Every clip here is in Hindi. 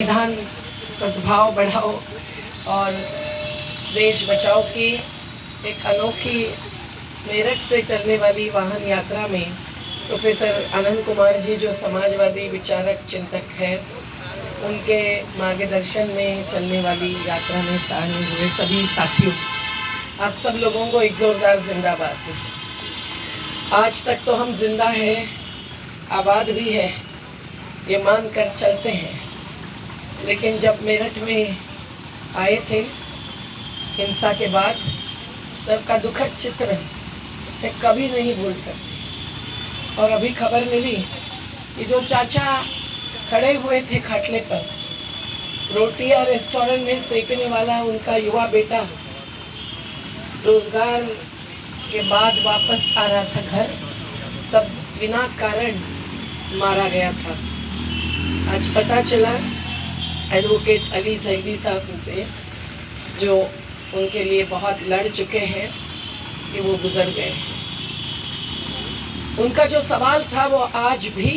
संविधान सद्भाव बढ़ाओ और देश बचाओ की एक अनोखी मेरठ से चलने वाली वाहन यात्रा में प्रोफेसर आनंद कुमार जी जो समाजवादी विचारक चिंतक है, उनके मार्गदर्शन में चलने वाली यात्रा में शामिल हुए सभी साथियों, आप सब लोगों को एक जोरदार जिंदाबाद। आज तक तो हम जिंदा है, आबाद भी है, ये मान कर चलते हैं, लेकिन जब मेरठ में आए थे हिंसा के बाद, तब का दुखद चित्र मैं कभी नहीं भूल सकती। और अभी खबर मिली कि जो चाचा खड़े हुए थे खाटले पर, रोटियां रेस्टोरेंट में सेकने वाला उनका युवा बेटा रोजगार के बाद वापस आ रहा था घर, तब बिना कारण मारा गया था। आज पता चला एडवोकेट अली सईदी साहब से, जो उनके लिए बहुत लड़ चुके हैं, कि वो गुजर गए। उनका जो सवाल था वो आज भी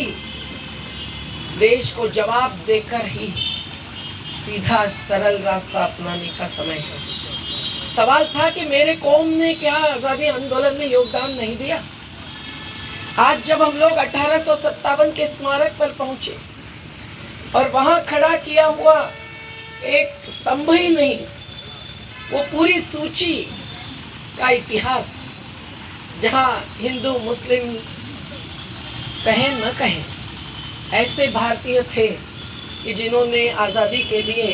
देश को जवाब देकर ही सीधा सरल रास्ता अपनाने का समय है। सवाल था कि मेरे कौम ने क्या आज़ादी आंदोलन में योगदान नहीं दिया। आज जब हम लोग 1857 के स्मारक पर पहुंचे और वहां खड़ा किया हुआ एक स्तंभ ही नहीं, वो पूरी सूची का इतिहास, जहां हिंदू मुस्लिम कहें न कहें, ऐसे भारतीय थे कि जिन्होंने आज़ादी के लिए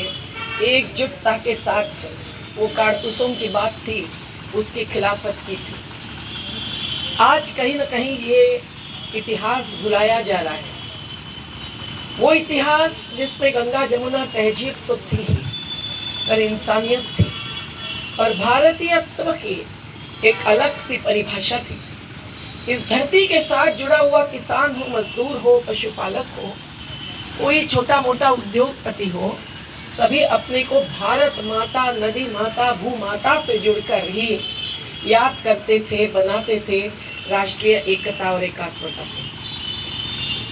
एकजुटता के साथ, वो कारतूसों की बात थी, उसकी खिलाफत की थी। आज कहीं न कहीं ये इतिहास भुलाया जा रहा है। वो इतिहास जिसमें गंगा जमुना तहजीब तो थी ही, पर इंसानियत थी और भारतीयत्व की एक अलग सी परिभाषा थी। इस धरती के साथ जुड़ा हुआ किसान हो, मजदूर हो, पशुपालक हो, कोई छोटा मोटा उद्योगपति हो, सभी अपने को भारत माता, नदी माता, भू माता से जुड़कर ही याद करते थे, बनाते थे राष्ट्रीय एकता और एकात्मता को।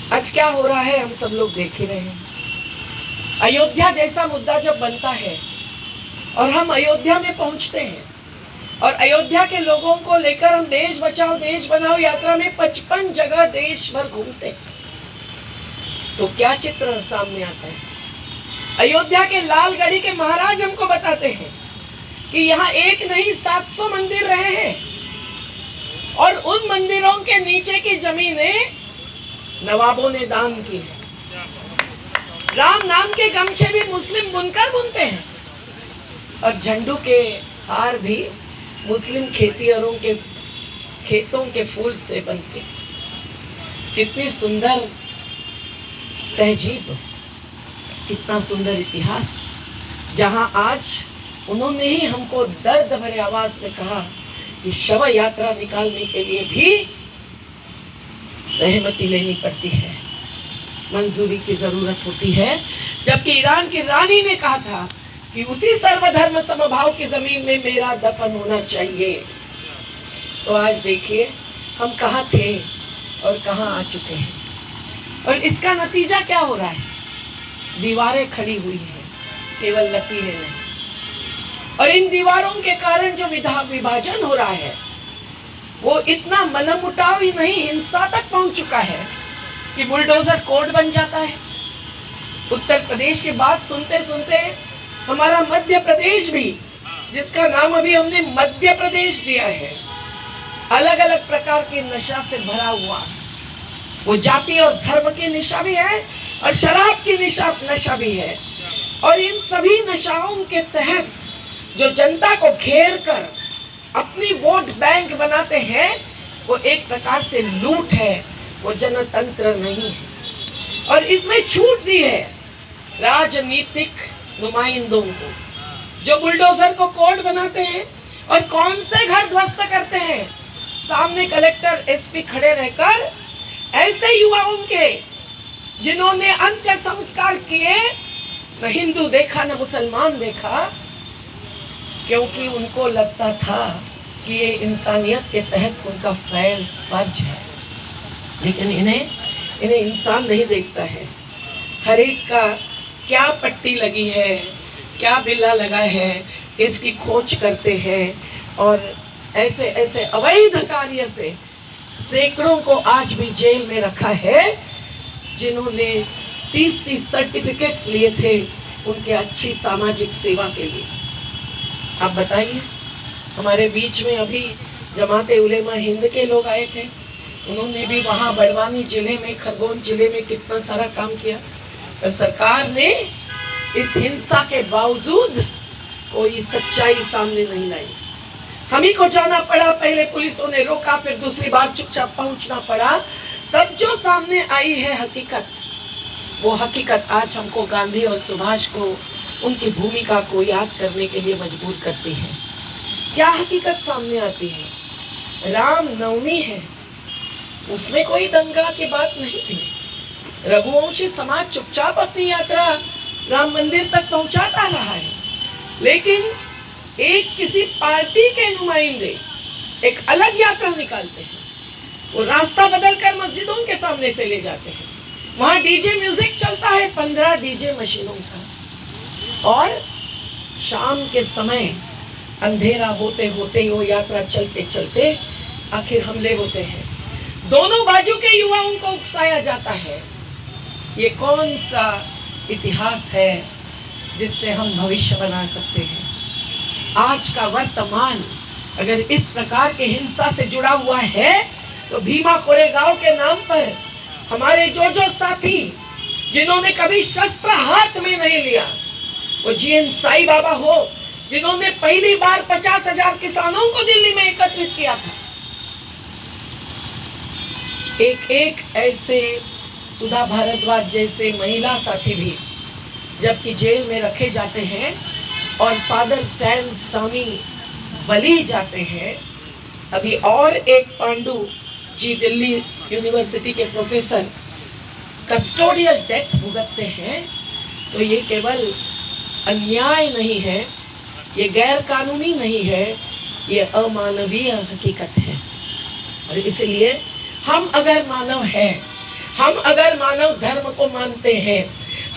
आज क्या हो रहा है हम सब लोग देख ही रहे हैं। अयोध्या जैसा मुद्दा जब बनता है और हम अयोध्या में पहुंचते हैं और अयोध्या के लोगों को लेकर हम देश बचाओ देश बनाओ यात्रा में 55 जगह देश भर घूमते हैं, तो क्या चित्र सामने आता है। अयोध्या के लालगढ़ी के महाराज हमको बताते हैं कि यहाँ एक नहीं 700 मंदिर रहे हैं और उन मंदिरों के नीचे की जमीनें नवाबों ने दान की है। राम नाम के गमछे भी मुस्लिम बुनकर बुनते हैं और झंडू के हार भी मुस्लिम खेतिहरों के खेतों के फूल से बनते हैं। कितनी सुंदर तहजीब, कितना सुंदर इतिहास, जहां आज उन्होंने ही हमको दर्द भरे आवाज में कहा कि शव यात्रा निकालने के लिए भी सहमति लेनी पड़ती है, मंजूरी की जरूरत होती है। जबकि ईरान की रानी ने कहा था कि उसी सर्वधर्म समभाव की जमीन में मेरा दफन होना चाहिए। तो आज देखिए हम कहाँ थे और कहाँ आ चुके हैं, और इसका नतीजा क्या हो रहा है। दीवारें खड़ी हुई हैं, केवल लकीरें नहीं, और इन दीवारों के कारण जो विभाजन हो रहा है वो इतना मनमुटाव ही नहीं, हिंसा तक पहुंच चुका है कि बुलडोजर कोर्ट बन जाता है। उत्तर प्रदेश की बात सुनते सुनते हमारा मध्य प्रदेश भी, जिसका नाम अभी हमने मध्य प्रदेश दिया है, अलग अलग प्रकार के नशा से भरा हुआ। वो जाति और धर्म की नशा भी है और शराब की नशा भी है। और इन सभी नशाओं के तहत जो जनता को घेर कर अपनी वोट बैंक बनाते हैं, वो एक प्रकार से लूट है, वो जनतंत्र नहीं है। और इसमें छूट दी है राजनीतिक नुमाइंदों को, जो बुलडोजर को कोर्ट बनाते हैं और कौन से घर ध्वस्त करते हैं। सामने कलेक्टर एसपी खड़े रहकर ऐसे युवाओं के, जिन्होंने अंत्य संस्कार किए, न हिंदू देखा न मुसलमान देखा, क्योंकि उनको लगता था कि ये इंसानियत के तहत उनका फर्ज है। लेकिन इन्हें इंसान नहीं देखता है। हर एक का क्या पट्टी लगी है, क्या बिल्ला लगा है, इसकी खोज करते हैं। और ऐसे ऐसे अवैध कार्य से सैकड़ों को आज भी जेल में रखा है, जिन्होंने 30-30 सर्टिफिकेट्स लिए थे उनके अच्छी सामाजिक सेवा के लिए। आप बताइए, हमारे बीच में अभी जमाते उलेमा हिंद के लोग आए थे, उन्होंने भी वहाँ बड़वानी जिले में, खरगोन जिले में कितना सारा काम किया, पर सरकार ने इस हिंसा के बावजूद कोई सच्चाई सामने नहीं लाई। हम ही को जाना पड़ा, पहले पुलिसों ने रोका, फिर दूसरी बार चुपचाप पहुंचना पड़ा, तब जो सामने आई है हकीकत, वो हकीकत आज हमको गांधी और सुभाष को, उनकी भूमिका को याद करने के लिए मजबूर करती है। क्या हकीकत सामने आती है? राम नवमी है, उसमें कोई दंगा की बात नहीं थी। रघुवंशी समाज चुपचाप अपनी यात्रा राम मंदिर तक पहुंचाता रहा है, लेकिन एक किसी पार्टी के नुमाइंदे एक अलग यात्रा निकालते हैं, वो रास्ता बदलकर मस्जिदों के सामने से ले जाते हैं। वहां डीजे म्यूजिक चलता है, 15 डीजे मशीनों का, और शाम के समय अंधेरा होते होते वो यात्रा चलते चलते आखिर हमले होते हैं। दोनों बाजू के युवाओं को उकसाया जाता है। ये कौन सा इतिहास है जिससे हम भविष्य बना सकते हैं? आज का वर्तमान अगर इस प्रकार के हिंसा से जुड़ा हुआ है, तो भीमा कोरेगांव के नाम पर हमारे जो साथी जिन्होंने कभी शस्त्र हाथ में नहीं लिया, वो जीएन साई बाबा हो, जिन्होंने पहली बार 50,000 किसानों को दिल्ली में एकत्रित किया था, एक ऐसे सुधा भारद्वाज जैसे महिला साथी भी जबकि जेल में रखे जाते हैं और फादर स्टैन स्वामी बली जाते हैं। अभी और एक पांडु जी दिल्ली यूनिवर्सिटी के प्रोफेसर कस्टोडियल डेथ भुगतते हैं। तो ये केवल अन्याय नहीं है, ये गैर कानूनी नहीं है, ये अमानवीय हकीकत है। और इसलिए हम अगर मानव हैं, हम अगर मानव धर्म को मानते हैं,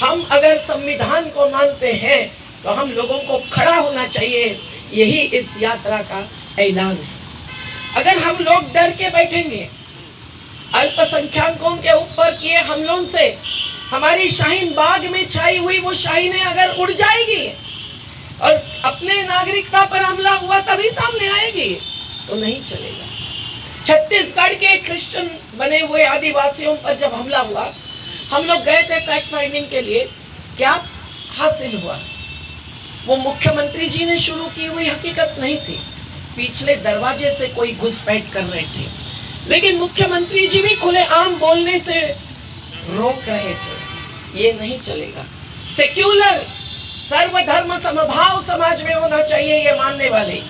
हम अगर संविधान को मानते हैं, तो हम लोगों को खड़ा होना चाहिए। यही इस यात्रा का ऐलान है। अगर हम लोग डर के बैठेंगे, अल्पसंख्यकों के ऊपर किए हमलों से हमारी शाहीन बाग में छाई हुई वो शाहीनें अगर उड़ जाएगी और अपने नागरिकता पर हमला हुआ तभी सामने आएगी, तो नहीं चलेगा। छत्तीसगढ़ के क्रिश्चियन बने हुए आदिवासियों पर जब हमला हुआ, हम लोग गए थे फैक्ट फाइंडिंग के लिए, क्या हासिल हुआ? वो मुख्यमंत्री जी ने शुरू की हुई हकीकत नहीं थी, पिछले दरवाजे से कोई घुसपैठ कर रहे थे, लेकिन मुख्यमंत्री जी भी खुलेआम बोलने से रोक रहे थे। ये नहीं चलेगा। सेक्युलर सर्वधर्म समभाव समाज में होना चाहिए, ये मानने वाले।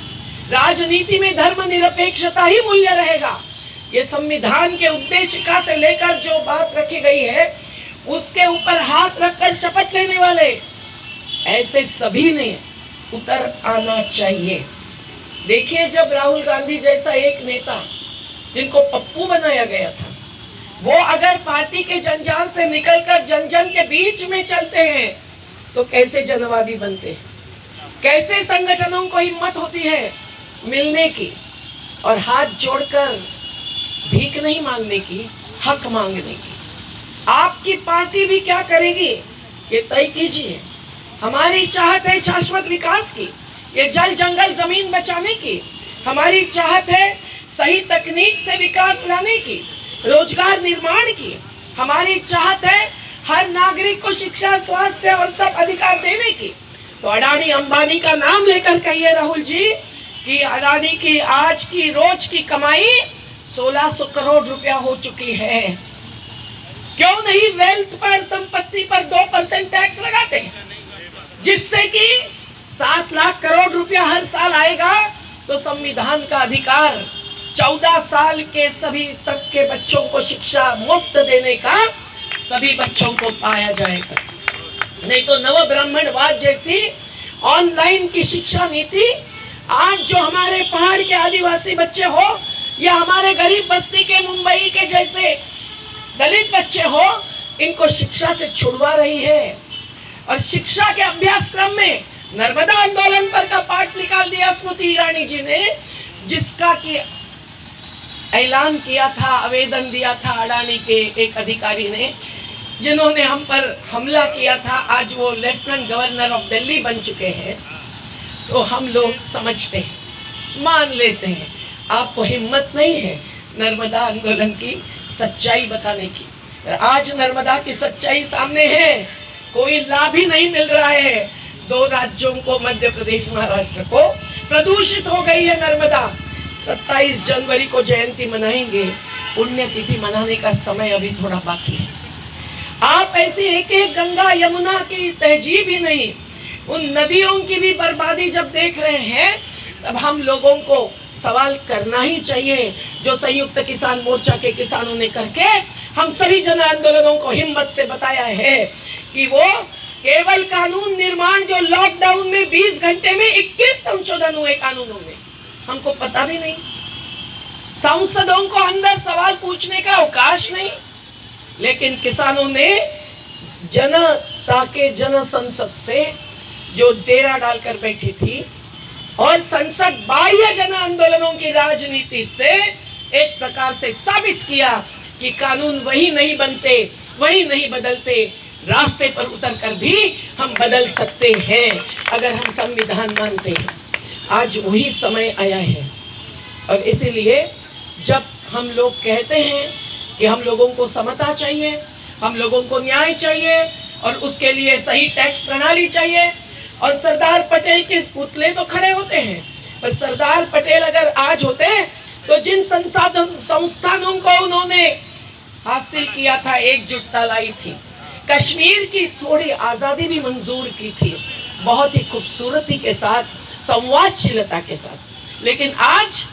राजनीति में धर्म निरपेक्षता ही मूल्य रहेगा। ये संविधान के उद्देशिका से लेकर जो बात रखी गई है, उसके ऊपर हाथ रखकर शपथ लेने वाले ऐसे सभी ने उतर आना चाहिए। देखिए, जब राहुल गांधी जैसा एक नेता जिनको पप्पू बनाया गया था, वो अगर पार्टी के जंजाल से निकलकर जन जन के बीच में चलते हैं, तो कैसे जनवादी बनते हैं? कैसे संगठनों को हिम्मत होती है मिलने की और हाथ जोड़कर भीख नहीं मांगने की, हक मांगने की? आपकी पार्टी भी क्या करेगी, ये तय कीजिए। हमारी चाहत है शाश्वत विकास की, ये जल जंगल जमीन बचाने की। हमारी चाहत है सही तकनीक से विकास लाने की, रोजगार निर्माण की। हमारी चाहत है हर नागरिक को शिक्षा, स्वास्थ्य और सब अधिकार देने की। तो अडानी अंबानी का नाम लेकर कहिए राहुल जी कि अडानी की आज की रोज की कमाई 1600 करोड़ रुपया हो चुकी है। क्यों नहीं वेल्थ पर, संपत्ति पर 2% टैक्स लगाते हैं, जिससे कि 7 लाख करोड़ रुपया हर साल आएगा, तो संविधान का अधिकार 14 साल के सभी तक के बच्चों को शिक्षा मुफ्त देने का सभी बच्चों को पाया जाएगा। नहीं तो नव ब्राह्मणवाद जैसी ऑनलाइन की शिक्षा नीति आज जो हमारे पहाड़ के आदिवासी बच्चे हो या हमारे गरीब बस्ती के मुंबई के जैसे दलित बच्चे हो, इनको शिक्षा से छुड़वा रही है। और शिक्षा के अभ्यासक्रम में नर्मदा आंदोलन पर का पाठ निकाल दिया स्मृति ईरानी जी ने, जिसका कि ऐलान किया था, आवेदन दिया था अडानी के एक अधिकारी ने, जिन्होंने हम पर हमला किया था। आज वो लेफ्टिनेंट गवर्नर ऑफ दिल्ली बन चुके हैं। तो हम लोग समझते हैं, मान लेते हैं, आपको हिम्मत नहीं है नर्मदा आंदोलन की सच्चाई बताने की। आज नर्मदा की सच्चाई सामने है, कोई लाभ ही नहीं मिल रहा है। 2 राज्यों को, मध्य प्रदेश महाराष्ट्र को, प्रदूषित हो गई है नर्मदा। 27 जनवरी को जयंती मनाएंगे, पुण्यतिथि मनाने का समय अभी थोड़ा बाकी है। आप ऐसी एक एक गंगा यमुना की तहजीब ही नहीं, उन नदियों की भी बर्बादी जब देख रहे हैं, तब हम लोगों को सवाल करना ही चाहिए। जो संयुक्त किसान मोर्चा के किसानों ने करके हम सभी जन आंदोलनों को हिम्मत से बताया है कि वो केवल कानून निर्माण, जो लॉकडाउन में 20 घंटे में 21 संशोधन हुए कानूनों में, हमको पता भी नहीं। सांसदों को अंदर सवाल पूछने का अवकाश नहीं, लेकिन किसानों ने जनता के जन संसद से जो डेरा डालकर बैठी थी और संसद बाह्य जन आंदोलनों की राजनीति से एक प्रकार से साबित किया कि कानून वही नहीं बनते, वही नहीं बदलते, रास्ते पर उतरकर भी हम बदल सकते हैं अगर हम संविधान मानते हैं। आज वही समय आया है और इसीलिए जब हम लोग कहते हैं कि हम लोगों को समता चाहिए, हम लोगों को न्याय चाहिए और उसके लिए सही टैक्स प्रणाली चाहिए, और सरदार पटेल के पुतले तो खड़े होते हैं, पर सरदार पटेल अगर आज होते तो जिन संस्थानों को उन्होंने हासिल किया था, एकजुटता लाई थी, कश्मीर की थोड़ी आज़ादी भी मंजूर की थी, बहुत ही खूबसूरती के साथ, संवादशीलता के साथ, लेकिन आज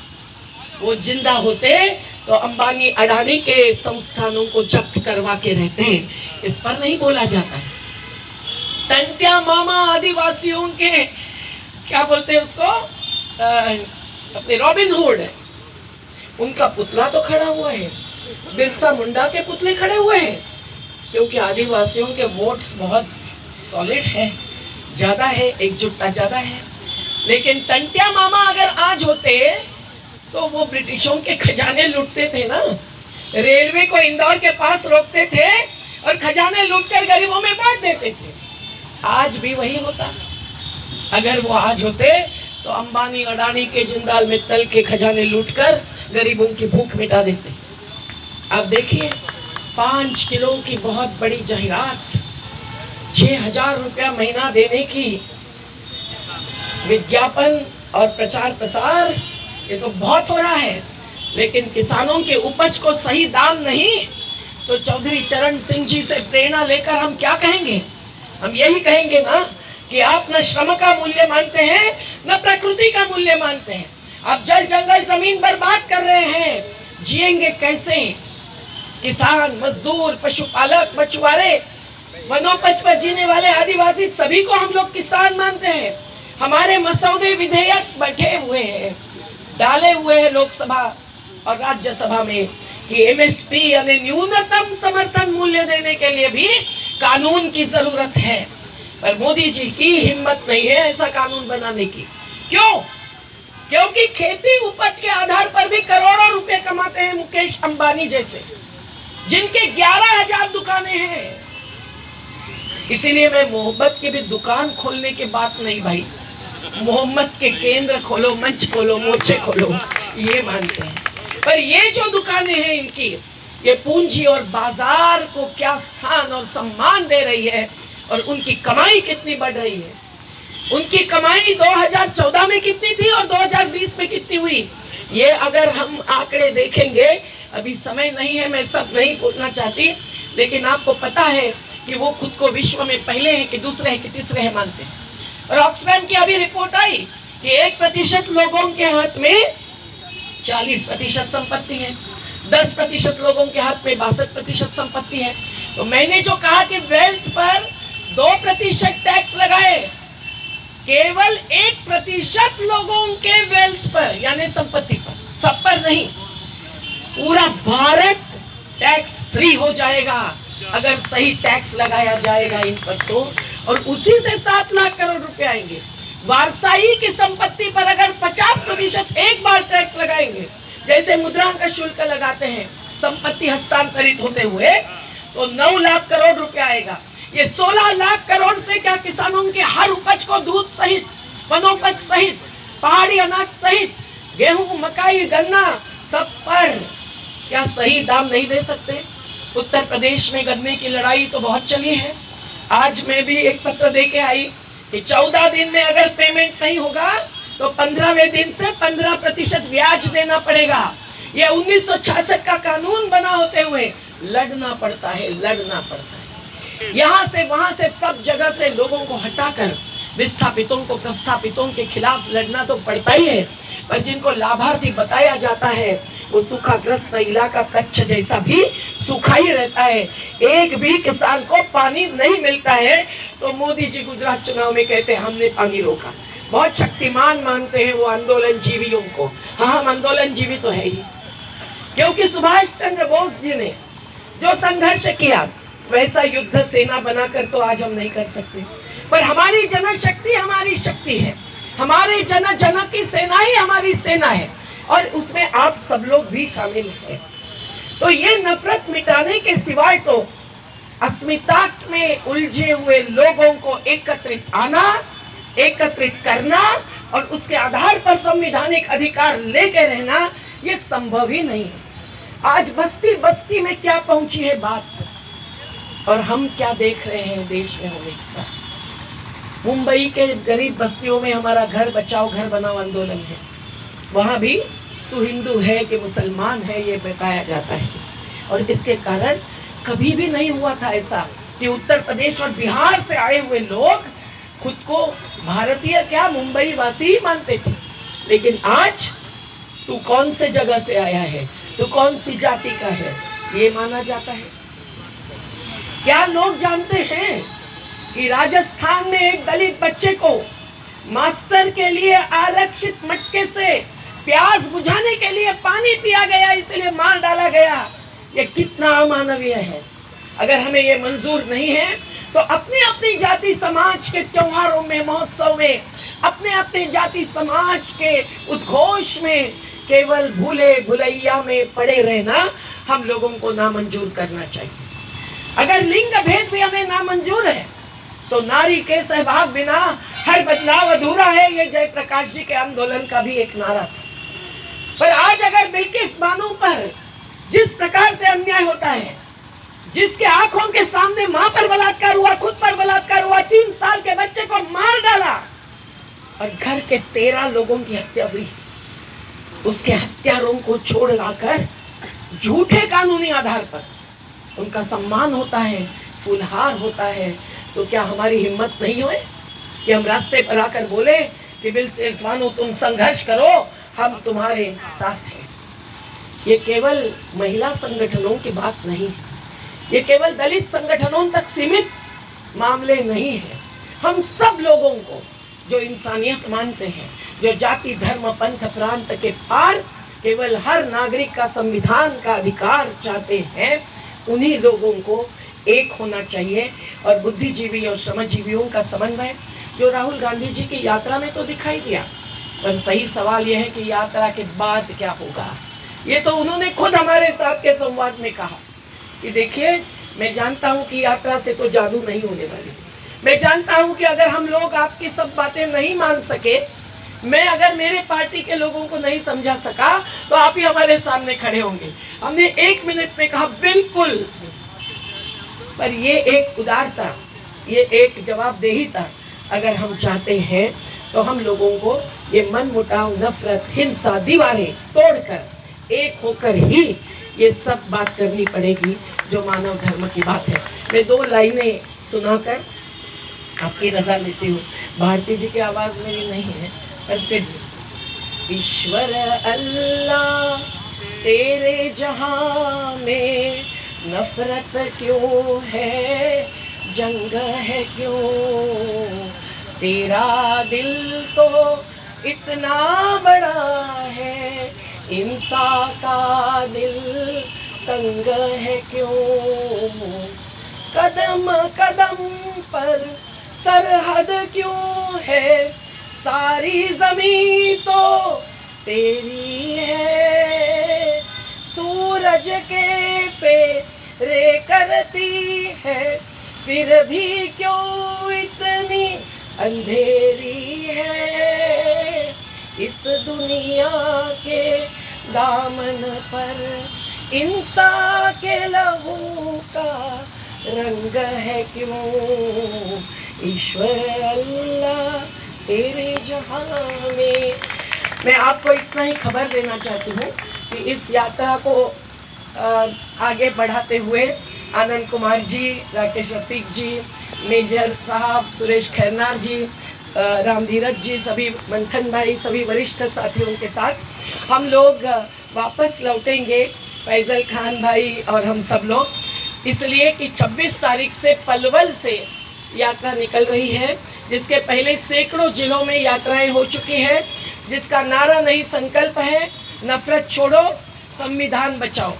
वो जिंदा होते तो अंबानी अडानी के संस्थानों को जब्त करवा के रहते हैं। इस पर नहीं बोला जाता है। टंटिया मामा आदिवासियों के, क्या बोलते हैं उसको, अपने रॉबिन हुड, उनका पुतला तो खड़ा हुआ है, बिरसा मुंडा के पुतले खड़े हुए हैं, क्योंकि आदिवासियों के वोट्स बहुत सॉलिड है, ज्यादा है, एकजुटता ज्यादा है। लेकिन टंटिया मामा अगर आज होते तो वो ब्रिटिशों के खजाने लूटते थे ना, रेलवे को इंदौर के पास रोकते थे और खजाने लूटकर गरीबों में बांट देते थे। आज भी वही होता। अगर वो आज होते तो अंबानी अडानी के जिंदाल में तल के खजाने लूटकर गरीबों की भूख मिटा देते। अब देखिए, 5 किलो की बहुत बड़ी जाहिरात, 6,000 रुपया महीना देने की, विज्ञापन और प्रचार प्रसार, ये तो बहुत हो रहा है। लेकिन किसानों के उपज को सही दाम नहीं, तो चौधरी चरण सिंह जी से प्रेरणा लेकर हम क्या कहेंगे? हम यही कहेंगे ना कि आप न श्रम का मूल्य मानते हैं, न प्रकृति का मूल्य मानते हैं। आप जल जंगल जमीन बर्बाद कर रहे हैं, जिएंगे कैसे? किसान, मजदूर, पशुपालक, मछुआरे, वनोपज पर जीने वाले आदिवासी, सभी को हम लोग किसान मानते हैं। हमारे मसौदे विधेयक बैठे हुए हैं, डाले हुए हैं लोकसभा और राज्यसभा में कि एमएसपी यानी न्यूनतम समर्थन मूल्य देने के लिए भी कानून की जरूरत है। पर मोदी जी की हिम्मत नहीं है ऐसा कानून बनाने की। क्यों? क्योंकि खेती उपज के आधार पर भी करोड़ों रुपए कमाते हैं मुकेश अंबानी जैसे, जिनके 11,000 दुकानें हैं। इसीलिए मैं मोहब्बत की भी दुकान खोलने की बात नहीं भाई, मोहम्मद के केंद्र खोलो, मंच खोलो, मोर्चे खोलो, ये मानते हैं। पर ये जो दुकानें हैं इनकी, ये पूंजी और बाजार को क्या स्थान और सम्मान दे रही है और उनकी कमाई कितनी बढ़ रही है। उनकी कमाई 2014 में कितनी थी और 2020 में कितनी हुई, ये अगर हम आंकड़े देखेंगे, अभी समय नहीं है, मैं सब नहीं बोलना चाहती, लेकिन आपको पता है कि वो खुद को विश्व में पहले हैं कि दूसरे हैं कि तीसरे हैं मानते हैं। और ऑक्सफैम की अभी रिपोर्ट आई कि 1% लोगों के हाथ में 40% संपत्ति है, 10% लोगों के हाथ में 62% संपत्ति है। तो मैंने जो कहा कि वेल्थ पर 2% टैक्स लगाए, केवल 1% लोगों के वेल्थ पर यानी संपत्ति पर, सब पर नहीं। पूरा भारत टैक्स फ्री हो जाएगा अगर सही टैक्स लगाया जाएगा इन पर तो। और उसी से 7 लाख करोड़ रुपए आएंगे। वारसाई की संपत्ति पर अगर 50% एक बार टैक्स लगाएंगे, जैसे मुद्रांक शुल्क लगाते हैं संपत्ति हस्तांतरित होते हुए, तो 9 लाख करोड़ रुपए आएगा। ये 16 लाख करोड़ से क्या किसानों के हर उपज को दूध सहित, वनोपज सहित, पहाड़ी अनाज सहित, गेहूं, मकाई, गन्ना सब पर क्या सही दाम नहीं दे सकते? उत्तर प्रदेश में गन्ने की लड़ाई तो बहुत चली है। आज मैं भी एक पत्र दे के आई कि 14 दिन में अगर पेमेंट नहीं होगा तो 15वें दिन से 15% ब्याज देना पड़ेगा। ये 1966 का कानून बना होते हुए लड़ना पड़ता है, लड़ना पड़ता है। यहाँ से वहां से सब जगह से लोगों को हटाकर विस्थापितों को, प्रस्थापितों के खिलाफ लड़ना तो पड़ता ही है, पर जिनको लाभार्थी बताया जाता है वो सूखाग्रस्त इलाका कच्छ जैसा भी सूखा ही रहता है। एक भी किसान को पानी नहीं मिलता है तो मोदी जी गुजरात चुनाव में कहते हैं हमने पानी रोका। बहुत शक्तिमान मानते हैं वो आंदोलन जीवियों को। हाँ, हम आंदोलन जीवी तो है ही, क्योंकि सुभाष चंद्र बोस जी ने जो संघर्ष किया वैसा युद्ध सेना बनाकर तो आज हम नहीं कर सकते, पर हमारी जनशक्ति हमारी शक्ति है, हमारे जन की सेना ही हमारी सेना है, और उसमें आप सब लोग भी शामिल हैं। तो ये नफरत मिटाने के सिवाय तो अस्मिता में उलझे हुए लोगों को एकत्रित आना, एकत्रित करना और उसके आधार पर संवैधानिक अधिकार लेके रहना, ये संभव ही नहीं है। आज बस्ती बस्ती में क्या पहुंची है बात, और हम क्या देख रहे हैं देश में होने का। मुंबई के गरीब बस्तियों में हमारा घर बचाओ घर बनाओ आंदोलन है, वहां भी तू हिंदू है कि मुसलमान है ये बताया जाता है, और इसके कारण कभी भी नहीं हुआ था ऐसा कि उत्तर प्रदेश और बिहार से आए हुए लोग खुद को भारतीय क्या मुंबई वासी ही मानते थे। लेकिन आज तू कौन से जगह से आया है, तू कौन सी जाति का है, ये माना जाता है। क्या लोग जानते हैं कि राजस्थान में एक दलित बच्चे को मास्टर के लिए आरक्षित मटके से प्यास बुझाने के लिए पानी पिया गया, इसलिए मार डाला गया। ये कितना अमानवीय है। अगर हमें ये मंजूर नहीं है तो अपनी अपनी जाति समाज के त्योहारों में, महोत्सव में, अपने अपने जाति समाज के उद्घोष में केवल भूले भुलैया में पड़े रहना हम लोगों को नामंजूर करना चाहिए। अगर लिंग भेद भी हमें नामंजूर है तो नारी के सहभाग बिना हर बदलाव अधूरा है, ये जयप्रकाश जी के आंदोलन का भी एक नारा था। पर आज अगर बिल्किस बानो पर जिस प्रकार से अन्याय होता है, जिसके आंखों के सामने मां पर बलात्कार हुआ, खुद पर बलात्कार हुआ, 3 साल के बच्चे को मार डाला और घर के 13 लोगों की हत्या हुई, उसके हत्यारों को छोड़ लाकर झूठे कानूनी आधार पर उनका सम्मान होता है, फूलहार होता है, तो क्या हमारी हिम्मत नहीं हुई कि हम रास्ते पर आकर बोले कि बिल्किस बानो तुम संघर्ष करो, हम तुम्हारे साथ हैं। ये केवल महिला संगठनों की बात नहीं है, ये केवल दलित संगठनों तक सीमित मामले नहीं है। हम सब लोगों को जो इंसानियत मानते हैं, जो जाति धर्म पंथ प्रांत के पार केवल हर नागरिक का संविधान का अधिकार चाहते हैं, उन्हीं लोगों को एक होना चाहिए। और बुद्धिजीवी और श्रमजीवियों का समन्वय जो राहुल गांधी जी की यात्रा में तो दिखाई दिया, पर सही सवाल यह है कि यात्रा के बाद क्या होगा। ये तो उन्होंने खुद हमारे साथ के संवाद में कहा कि देखिए, मैं जानता हूं कि यात्रा से तो जादू नहीं होने वाली, मैं जानता हूं कि अगर हम लोग आपकी सब बातें नहीं मान सके, मैं अगर मेरे पार्टी के लोगों को नहीं समझा सका, तो आप ही हमारे सामने खड़े होंगे। हमने 1 मिनट में कहा बिल्कुल, पर ये एक उदारता, ये एक जवाबदेही था। अगर हम चाहते हैं तो हम लोगों को ये मन मुटाव, नफरत, हिंसा, दीवारें तोड़कर एक होकर ही ये सब बात करनी पड़ेगी जो मानव धर्म की बात है। मैं 2 लाइनें सुनाकर आपकी रजा लेती हूँ। भारती जी की आवाज़ में भी नहीं है, पर फिर ईश्वर अल्लाह तेरे जहां में नफरत क्यों है, जंग है क्यों, तेरा दिल तो इतना बड़ा है, इंसान का दिल तंग है क्यों, कदम कदम पर सरहद क्यों है, सारी जमीन तो तेरी है। सूरज के फेरे करती है, फिर भी क्यों इतनी अंधेरी है। इस दुनिया के दामन पर इंसान के लहू का रंग है क्यों। ईश्वर अल्लाह तेरे जहां में। मैं आपको इतना ही खबर देना चाहती हूँ कि इस यात्रा को आगे बढ़ाते हुए आनंद कुमार जी, राकेश रफीक जी, मेजर साहब, सुरेश खैरनार जी, रामधीरज जी, सभी मंथन भाई, सभी वरिष्ठ साथियों के साथ हम लोग वापस लौटेंगे, फैजल खान भाई और हम सब लोग, इसलिए कि 26 तारीख से पलवल से यात्रा निकल रही है, जिसके पहले सैकड़ों जिलों में यात्राएं हो चुकी हैं, जिसका नारा नई संकल्प है, नफरत छोड़ो संविधान बचाओ।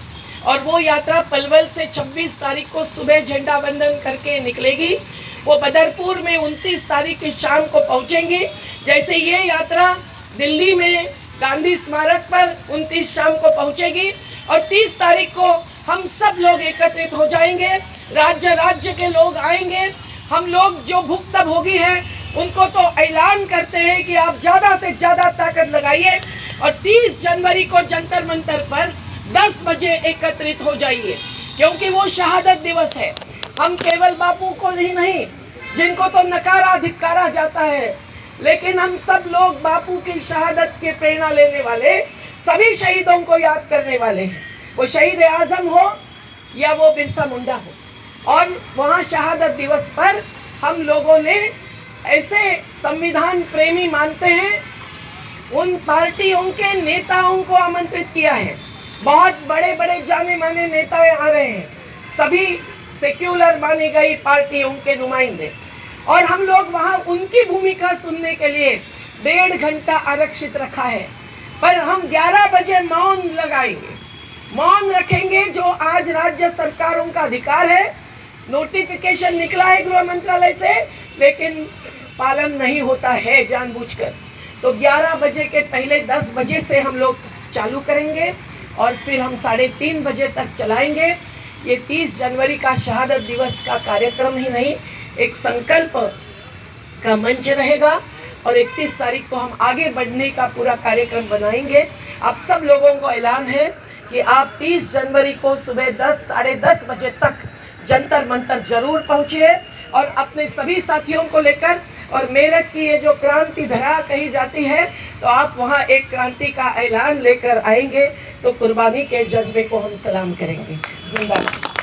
और वो यात्रा पलवल से 26 तारीख को सुबह झंडा वंदन करके निकलेगी। वो बदरपुर में 29 तारीख की शाम को पहुंचेंगी। जैसे ये यात्रा दिल्ली में गांधी स्मारक पर 29 शाम को पहुंचेगी और 30 तारीख को हम सब लोग एकत्रित हो जाएंगे। राज्य राज्य के लोग आएंगे। हम लोग जो भुक्तभोगी हैं उनको तो ऐलान करते हैं कि आप ज़्यादा से ज़्यादा ताकत लगाइए और 30 जनवरी को जंतर मंतर पर 10 बजे एकत्रित हो जाइए, क्योंकि वो शहादत दिवस है। हम केवल बापू को ही नहीं, जिनको तो नकारा धिक्कारा जाता है, लेकिन हम सब लोग बापू की शहादत के प्रेरणा लेने वाले सभी शहीदों को याद करने वाले हैं। वो शहीद आजम हो या वो बिरसा मुंडा हो। और वहाँ शहादत दिवस पर हम लोगों ने ऐसे संविधान प्रेमी मानते हैं उन पार्टियों के नेताओं को आमंत्रित किया है। बहुत बड़े बड़े जाने माने नेता आ रहे हैं, सभी सेक्युलर मानी गई पार्टियों के नुमाइंदे, और हम लोग वहाँ उनकी भूमिका सुनने के लिए 1.5 घंटा आरक्षित रखा है। पर हम 11 बजे मौन लगाएंगे, मौन रखेंगे, जो आज राज्य सरकारों का अधिकार है। नोटिफिकेशन निकला है गृह मंत्रालय से, लेकिन पालन नहीं होता है जानबूझकर। तो 11 बजे के पहले 10 बजे से हम लोग चालू करेंगे और फिर हम 3:30 बजे तक चलाएंगे। ये 30 जनवरी का शहादत दिवस का कार्यक्रम ही नहीं, एक संकल्प का मंच रहेगा और 31 तारीख को हम आगे बढ़ने का पूरा कार्यक्रम बनाएंगे। आप सब लोगों को ऐलान है कि आप 30 जनवरी को सुबह 10, 10:30 बजे तक जंतर मंतर जरूर पहुँचिए और अपने सभी साथियों को लेकर। और मेरठ की ये जो क्रांति धरा कही जाती है, तो आप वहाँ एक क्रांति का ऐलान लेकर आएंगे तो कुर्बानी के जज्बे को हम सलाम करेंगे। जिंदाबाद।